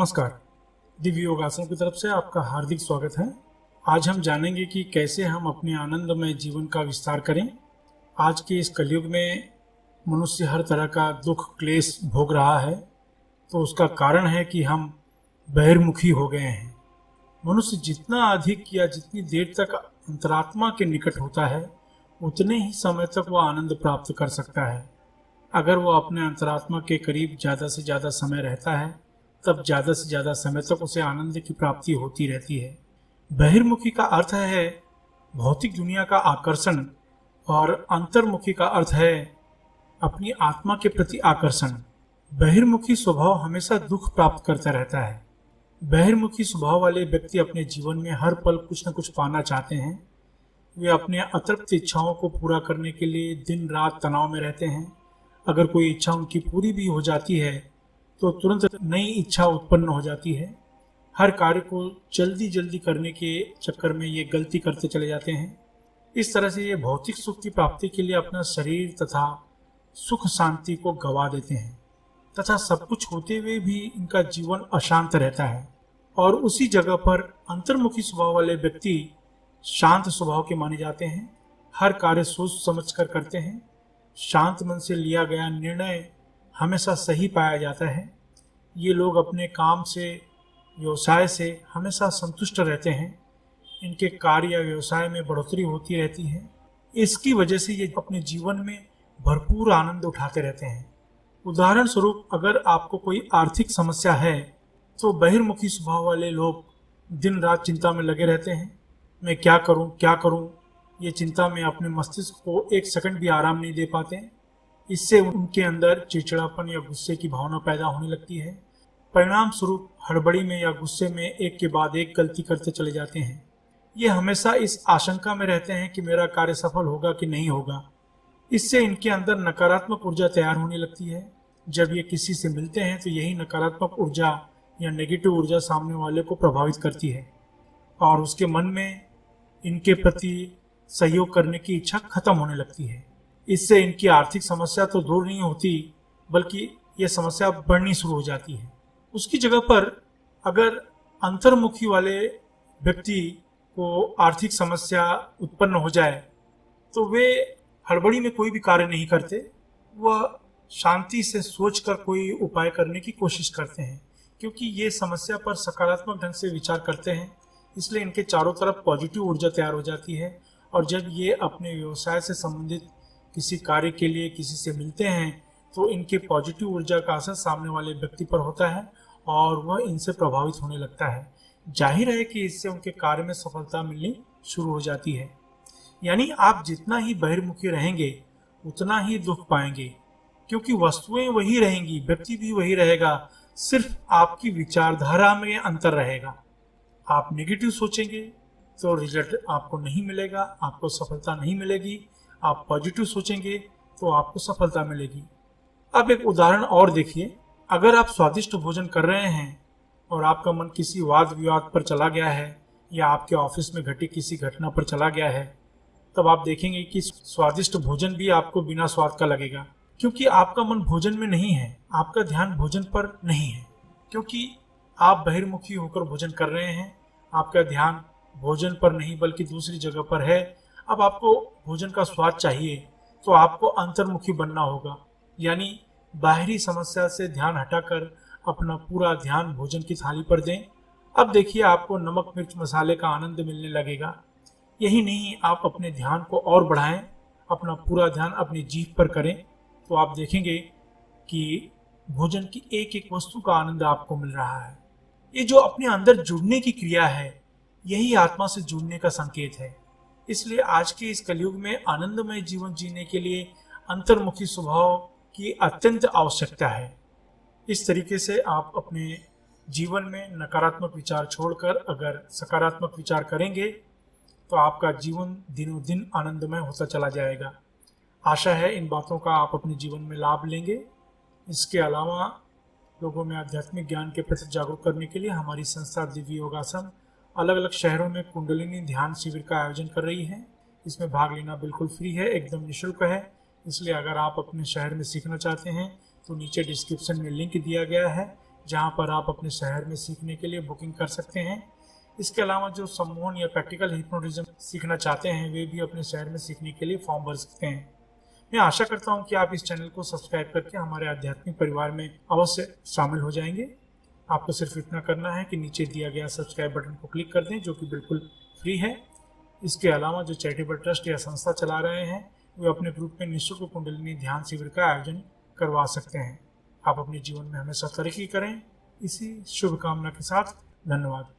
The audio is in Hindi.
नमस्कार। दिव्य योगासन की तरफ से आपका हार्दिक स्वागत है। आज हम जानेंगे कि कैसे हम अपने आनंदमय जीवन का विस्तार करें। आज के इस कलयुग में मनुष्य हर तरह का दुख क्लेश भोग रहा है, तो उसका कारण है कि हम बहिर्मुखी हो गए हैं। मनुष्य जितना अधिक या जितनी देर तक अंतरात्मा के निकट होता है, उतने ही समय तक वह आनंद प्राप्त कर सकता है। अगर वो अपने अंतरात्मा के करीब ज़्यादा से ज़्यादा समय रहता है, तब ज़्यादा से ज़्यादा समय तक उसे आनंद की प्राप्ति होती रहती है। बहिर्मुखी का अर्थ है भौतिक दुनिया का आकर्षण और अंतर्मुखी का अर्थ है अपनी आत्मा के प्रति आकर्षण। बहिर्मुखी स्वभाव हमेशा दुख प्राप्त करता रहता है। बहिर्मुखी स्वभाव वाले व्यक्ति अपने जीवन में हर पल कुछ न कुछ पाना चाहते हैं। वे अपने अतृप्त इच्छाओं को पूरा करने के लिए दिन रात तनाव में रहते हैं। अगर कोई इच्छा उनकी पूरी भी हो जाती है तो तुरंत नई इच्छा उत्पन्न हो जाती है। हर कार्य को जल्दी जल्दी करने के चक्कर में ये गलती करते चले जाते हैं। इस तरह से ये भौतिक सुख की प्राप्ति के लिए अपना शरीर तथा सुख शांति को गवा देते हैं तथा सब कुछ होते हुए भी इनका जीवन अशांत रहता है। और उसी जगह पर अंतर्मुखी स्वभाव वाले व्यक्ति शांत स्वभाव के माने जाते हैं। हर कार्य सोच समझ कर करते हैं। शांत मन से लिया गया निर्णय हमेशा सही पाया जाता है। ये लोग अपने काम से व्यवसाय से हमेशा संतुष्ट रहते हैं। इनके कार्य या व्यवसाय में बढ़ोतरी होती रहती है। इसकी वजह से ये अपने जीवन में भरपूर आनंद उठाते रहते हैं। उदाहरण स्वरूप, अगर आपको कोई आर्थिक समस्या है तो बहिर्मुखी स्वभाव वाले लोग दिन रात चिंता में लगे रहते हैं। मैं क्या करूं, ये चिंता में अपने मस्तिष्क को एक सेकंड भी आराम नहीं दे पाते। इससे उनके अंदर चिड़चिड़ापन या गुस्से की भावना पैदा होने लगती है। परिणाम स्वरूप हड़बड़ी में या गुस्से में एक के बाद एक गलती करते चले जाते हैं। ये हमेशा इस आशंका में रहते हैं कि मेरा कार्य सफल होगा कि नहीं होगा। इससे इनके अंदर नकारात्मक ऊर्जा तैयार होने लगती है। जब ये किसी से मिलते हैं तो यही नकारात्मक ऊर्जा या नेगेटिव ऊर्जा सामने वाले को प्रभावित करती है और उसके मन में इनके प्रति सहयोग करने की इच्छा खत्म होने लगती है। इससे इनकी आर्थिक समस्या तो दूर नहीं होती, बल्कि ये समस्या बढ़नी शुरू हो जाती है। उसकी जगह पर अगर अंतर्मुखी वाले व्यक्ति को आर्थिक समस्या उत्पन्न हो जाए तो वे हड़बड़ी में कोई भी कार्य नहीं करते। वह शांति से सोचकर कोई उपाय करने की कोशिश करते हैं, क्योंकि ये समस्या पर सकारात्मक ढंग से विचार करते हैं। इसलिए इनके चारों तरफ पॉजिटिव ऊर्जा तैयार हो जाती है। और जब ये अपने व्यवसाय से संबंधित किसी कार्य के लिए किसी से मिलते हैं तो इनके पॉजिटिव ऊर्जा का असर सामने वाले व्यक्ति पर होता है और वह इनसे प्रभावित होने लगता है। जाहिर है कि इससे उनके कार्य में सफलता मिलनी शुरू हो जाती है। यानी आप जितना ही बहिर्मुखी रहेंगे उतना ही दुख पाएंगे, क्योंकि वस्तुएं वही रहेंगी, व्यक्ति भी वही रहेगा, सिर्फ आपकी विचारधारा में अंतर रहेगा। आप नेगेटिव सोचेंगे तो रिजल्ट आपको नहीं मिलेगा, आपको सफलता नहीं मिलेगी। आप पॉजिटिव सोचेंगे तो आपको सफलता मिलेगी। अब एक उदाहरण और देखिए। अगर आप स्वादिष्ट भोजन कर रहे हैं और आपका मन किसी वाद विवाद पर चला गया है या आपके ऑफिस में घटी किसी घटना पर चला गया है, तब आप देखेंगे कि स्वादिष्ट भोजन भी आपको बिना स्वाद का लगेगा, क्योंकि आपका मन भोजन में नहीं है, आपका ध्यान भोजन पर नहीं है। क्योंकि आप बहिर्मुखी होकर भोजन कर रहे हैं, आपका ध्यान भोजन पर नहीं बल्कि दूसरी जगह पर है। अब आपको भोजन का स्वाद चाहिए तो आपको अंतर्मुखी बनना होगा, यानी बाहरी समस्या से ध्यान हटाकर अपना पूरा ध्यान भोजन की थाली पर दें। अब देखिए, आपको नमक मिर्च मसाले का आनंद मिलने लगेगा। यही नहीं, आप अपने ध्यान को और बढ़ाएं, अपना पूरा ध्यान अपनी जीभ पर करें, तो आप देखेंगे कि भोजन की एक एक वस्तु का आनंद आपको मिल रहा है। ये जो अपने अंदर जुड़ने की क्रिया है, यही आत्मा से जुड़ने का संकेत है। इसलिए आज के इस कलयुग में आनंदमय जीवन जीने के लिए अंतर्मुखी स्वभाव की अत्यंत आवश्यकता है। इस तरीके से आप अपने जीवन में नकारात्मक विचार छोड़कर अगर सकारात्मक विचार करेंगे तो आपका जीवन दिनों दिन आनंदमय होता चला जाएगा। आशा है इन बातों का आप अपने जीवन में लाभ लेंगे। इसके अलावा लोगों में आध्यात्मिक ज्ञान के प्रति जागरूक करने के लिए हमारी संस्था दिव्य योगासन अलग अलग शहरों में कुंडलिनी ध्यान शिविर का आयोजन कर रही है। इसमें भाग लेना बिल्कुल फ्री है, एकदम निःशुल्क है। इसलिए अगर आप अपने शहर में सीखना चाहते हैं तो नीचे डिस्क्रिप्शन में लिंक दिया गया है, जहां पर आप अपने शहर में सीखने के लिए बुकिंग कर सकते हैं। इसके अलावा जो सम्मोहन या प्रैक्टिकल हिप्नोटिज्म सीखना चाहते हैं वे भी अपने शहर में सीखने के लिए फॉर्म भर सकते हैं। मैं आशा करता हूं कि आप इस चैनल को सब्सक्राइब करके हमारे आध्यात्मिक परिवार में अवश्य शामिल हो जाएंगे। आपको सिर्फ इतना करना है कि नीचे दिया गया सब्सक्राइब बटन को क्लिक कर दें, जो कि बिल्कुल फ्री है। इसके अलावा जो चैरिटेबल ट्रस्ट या संस्था चला रहे हैं वे अपने ग्रुप में निःशुल्क कुंडलिनी ध्यान शिविर का आयोजन करवा सकते हैं। आप अपने जीवन में हमेशा तरक्की करें, इसी शुभकामना के साथ धन्यवाद।